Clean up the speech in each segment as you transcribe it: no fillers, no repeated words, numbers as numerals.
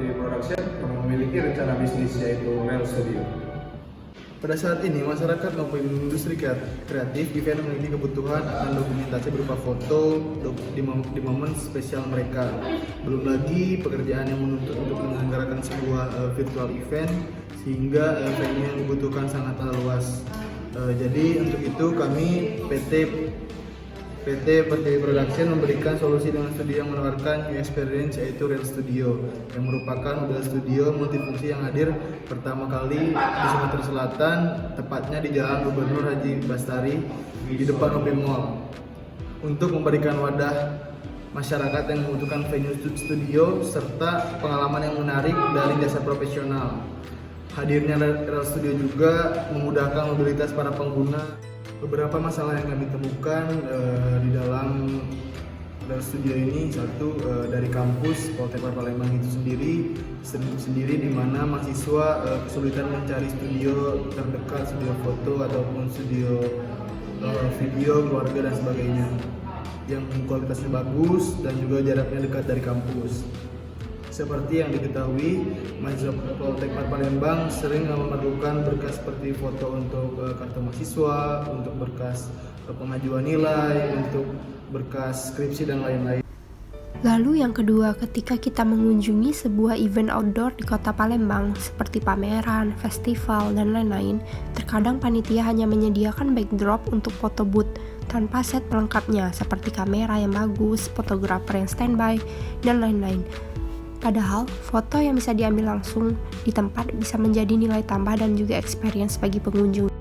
Pertiwi Production yang memiliki rencana bisnis yaitu Real Studio. Pada saat ini, masyarakat maupun industri kreatif event memiliki kebutuhan akan dokumentasi berupa foto di momen spesial mereka. Belum lagi pekerjaan yang menuntut untuk menyelenggarakan sebuah virtual event, sehingga venue yang dibutuhkan sangatlah luas. Jadi untuk itu kami PT Pertiwi Production memberikan solusi dengan studio yang menawarkan new experience yaitu Real Studio, yang merupakan mobil studio multifungsi yang hadir pertama kali di Sumatera Selatan, tepatnya di Jalan Gubernur Haji Bastari di depan OP Mall, untuk memberikan wadah masyarakat yang membutuhkan venue studio serta pengalaman yang menarik dari jasa profesional. Hadirnya Real Studio juga memudahkan mobilitas para pengguna. Beberapa masalah yang kami temukan di dalam Real Studio ini, satu dari kampus Poltek Palembang itu sendiri di mana mahasiswa kesulitan mencari studio terdekat, studio foto ataupun studio video keluarga dan sebagainya yang kualitasnya bagus dan juga jaraknya dekat dari kampus. Seperti yang diketahui, mahasiswa Poltek Palembang sering memerlukan berkas seperti foto untuk kartu mahasiswa, untuk berkas pengajuan nilai, untuk berkas skripsi dan lain-lain. Lalu yang kedua, ketika kita mengunjungi sebuah event outdoor di kota Palembang seperti pameran, festival, dan lain-lain, terkadang panitia hanya menyediakan backdrop untuk foto booth tanpa set pelengkapnya seperti kamera yang bagus, fotografer yang standby, dan lain-lain. Padahal, foto yang bisa diambil langsung di tempat bisa menjadi nilai tambah dan juga experience bagi pengunjung.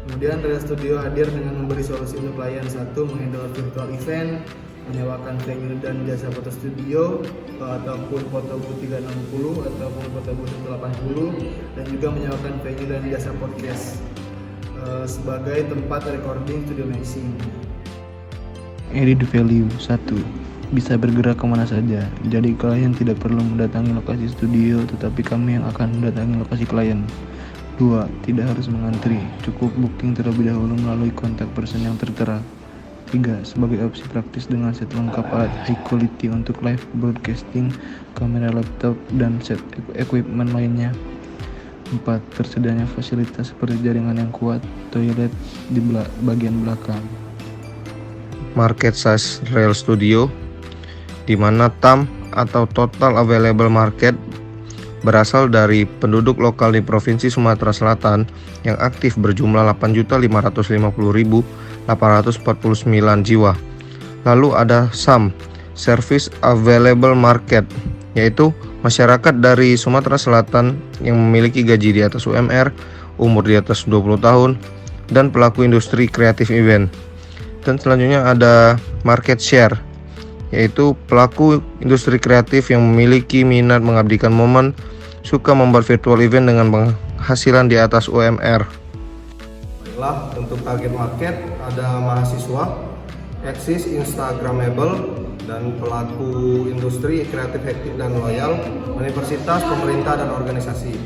Kemudian Real Studio hadir dengan memberi solusi untuk klien. Satu, menghandle virtual event, menyewakan venue dan jasa foto studio ataupun foto booth 360 ataupun foto booth 180, dan juga menyewakan venue dan jasa podcast sebagai tempat recording studio mixing. Added value 1. Bisa bergerak kemana saja, jadi klien tidak perlu mendatangi lokasi studio, tetapi kami yang akan mendatangi lokasi klien. 2. Tidak harus mengantri, cukup booking terlebih dahulu melalui kontak person yang tertera. 3. Sebagai opsi praktis dengan set lengkap alat high quality untuk live broadcasting, kamera laptop, dan set equipment lainnya. 4. Tersedianya fasilitas seperti jaringan yang kuat, toilet di bagian belakang. Market size Real Studio, di mana TAM atau Total Available Market berasal dari penduduk lokal di Provinsi Sumatera Selatan yang aktif berjumlah 8.550.849 jiwa. Lalu ada SAM, Service Available Market, yaitu masyarakat dari Sumatera Selatan yang memiliki gaji di atas UMR, umur di atas 20 tahun, dan pelaku industri kreatif event. Dan selanjutnya ada Market Share, yaitu pelaku industri kreatif yang memiliki minat mengabdikan momen, suka membuat virtual event dengan penghasilan di atas UMR. Baiklah, untuk target market ada mahasiswa, eksis, instagramable, dan pelaku industri kreatif aktif dan loyal, universitas, pemerintah, dan organisasi.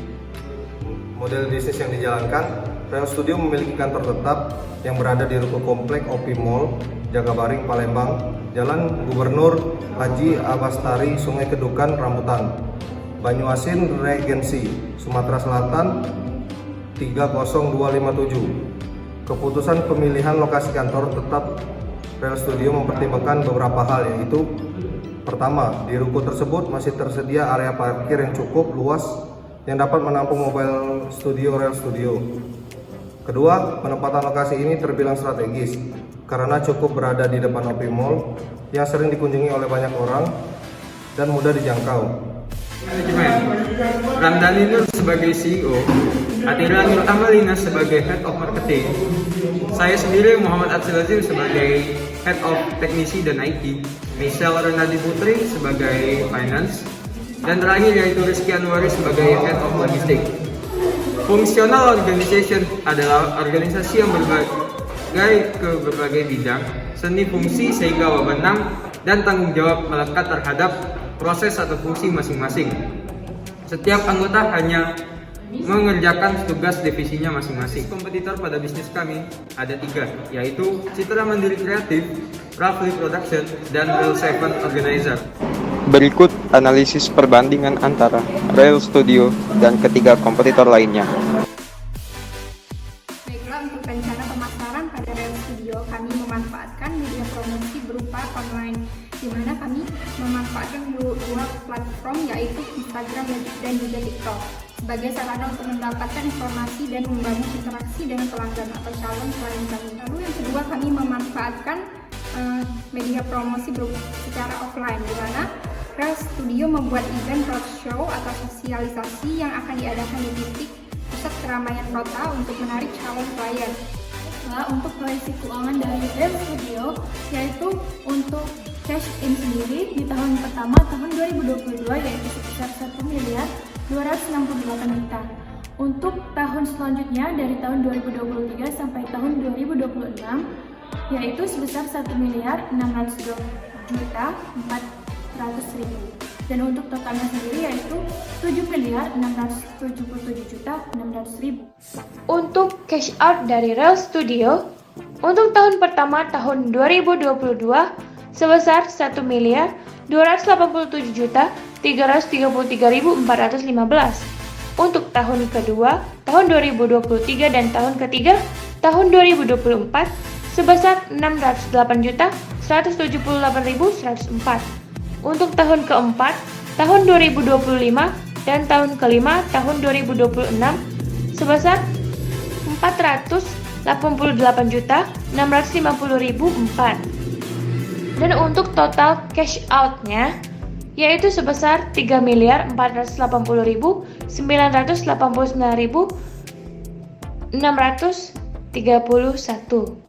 Model bisnis yang dijalankan, Real Studio memiliki kantor tetap yang berada di Ruko Komplek OP Mall, Jagabaring, Palembang, Jalan Gubernur Haji Abastari, Sungai Kedukan, Rambutan, Banyuasin, Regensi, Sumatera Selatan 30257. Keputusan pemilihan lokasi kantor tetap Real Studio mempertimbangkan beberapa hal, yaitu pertama, di ruko tersebut masih tersedia area parkir yang cukup luas yang dapat menampung mobile studio Real Studio. Kedua, penempatan lokasi ini terbilang strategis karena cukup berada di depan OP Mall yang sering dikunjungi oleh banyak orang dan mudah dijangkau. Manajemen, Ramdhani Nur sebagai CEO, Atira Nur Amalina sebagai Head of Marketing, saya sendiri Muhammad Abdul Azim sebagai Head of Teknisi dan IT, Michelle Renadi Putri sebagai Finance, dan terakhir yaitu Rizky Anwari sebagai Head of Logistics. Functional Organization adalah organisasi yang berbagai ke berbagai bidang, seni fungsi sehingga wewenang dan tanggung jawab melekat terhadap proses atau fungsi masing-masing. Setiap anggota hanya mengerjakan tugas divisinya masing-masing. Kompetitor pada bisnis kami ada 3, yaitu Citra Mandiri Kreatif, Rafli Production, dan Real Seven Organizer. Berikut analisis perbandingan antara Real Studio dan ketiga kompetitor lainnya. Baiklah, untuk rencana pemasaran pada Real Studio, kami memanfaatkan media promosi berupa online, di mana kami memanfaatkan dua platform, yaitu Instagram dan juga TikTok, sebagai sarana untuk mendapatkan informasi dan membangun interaksi dengan pelanggan atau calon klien kami. Lalu yang kedua, kami memanfaatkan media promosi secara offline, di mana Real Studio membuat event roadshow atau sosialisasi yang akan diadakan di titik pusat keramaian kota untuk menarik calon klien. Nah, untuk proyeksi keuangan dari Real Studio, yaitu untuk cash in sendiri di tahun pertama tahun 2022 yaitu sebesar 1.268.000.000. Untuk tahun selanjutnya dari tahun 2023 sampai tahun 2026 yaitu sebesar 1.602.400.000. Dan untuk totalnya sendiri yaitu 7.677.600.000. Untuk cash out dari Real Studio untuk tahun pertama tahun 2022 sebesar 1.287.333.415. Untuk tahun kedua, tahun 2023 dan tahun ketiga, tahun 2024 sebesar 608.178.104. Untuk tahun keempat, tahun 2025 dan tahun kelima, tahun 2026 sebesar 488.650.004. Dan untuk total cash out-nya yaitu sebesar 3.480.989.631.